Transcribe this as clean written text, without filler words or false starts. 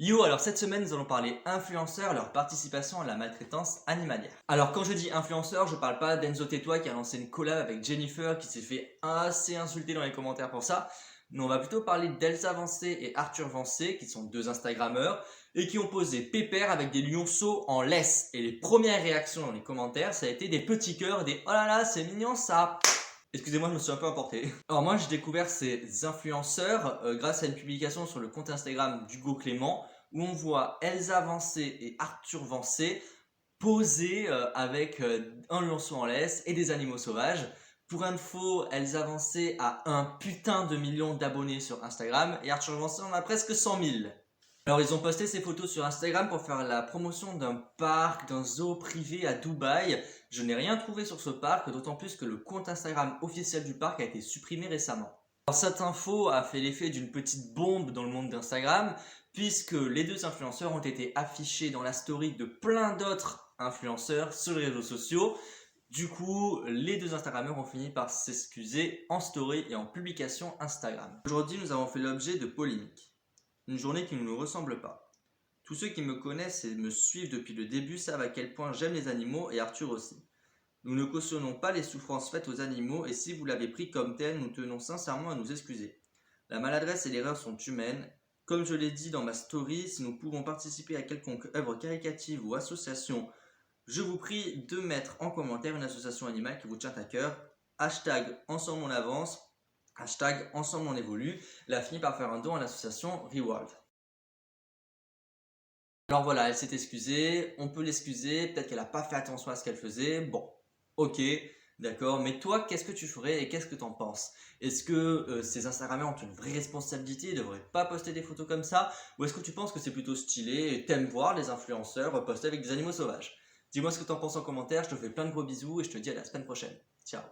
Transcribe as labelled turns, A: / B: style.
A: Yo, alors cette semaine nous allons parler influenceurs, leur participation à la maltraitance animalière. Alors quand je dis influenceur, je parle pas d'Enzo Tetoi qui a lancé une collab avec Jennifer qui s'est fait assez insulter dans les commentaires pour ça. Mais on va plutôt parler d'Elsa Vancé et Arthur Vancé qui sont deux Instagrammeurs et qui ont posé pépère avec des lionceaux en laisse. Et les premières réactions dans les commentaires ça a été des petits cœurs, des oh là là c'est mignon ça. Excusez-moi, je me suis un peu emporté. Alors moi, j'ai découvert ces influenceurs grâce à une publication sur le compte Instagram d'Hugo Clément où on voit Elsa Vancé et Arthur Vancé poser avec un lionceau en laisse et des animaux sauvages. Pour info, Elsa Vancé a un putain de million d'abonnés sur Instagram et Arthur Vancé en a presque 100 000. Alors ils ont posté ces photos sur Instagram pour faire la promotion d'un parc, d'un zoo privé à Dubaï. Je n'ai rien trouvé sur ce parc, d'autant plus que le compte Instagram officiel du parc a été supprimé récemment. Alors cette info a fait l'effet d'une petite bombe dans le monde d'Instagram, puisque les deux influenceurs ont été affichés dans la story de plein d'autres influenceurs sur les réseaux sociaux. Du coup, les deux Instagrammeurs ont fini par s'excuser en story et en publication Instagram. Aujourd'hui, nous avons fait l'objet de polémiques. Une journée qui ne nous ressemble pas. Tous ceux qui me connaissent et me suivent depuis le début savent à quel point j'aime les animaux et Arthur aussi. Nous ne cautionnons pas les souffrances faites aux animaux et si vous l'avez pris comme tel, nous tenons sincèrement à nous excuser. La maladresse et l'erreur sont humaines. Comme je l'ai dit dans ma story, si nous pouvons participer à quelconque œuvre caritative ou association, je vous prie de mettre en commentaire une association animale qui vous tient à cœur. Hashtag ensemble on avance. Hashtag ensemble on évolue. Elle a fini par faire un don à l'association Reward. Alors voilà, elle s'est excusée, on peut l'excuser, peut-être qu'elle n'a pas fait attention à ce qu'elle faisait, bon, ok, d'accord, mais toi, qu'est-ce que tu ferais et qu'est-ce que t'en penses? Est-ce que ces Instagrammeurs ont une vraie responsabilité, ils ne devraient pas poster des photos comme ça? Ou est-ce que tu penses que c'est plutôt stylé et t'aimes voir les influenceurs poster avec des animaux sauvages? Dis-moi ce que t'en penses en commentaire, je te fais plein de gros bisous et je te dis à la semaine prochaine. Ciao.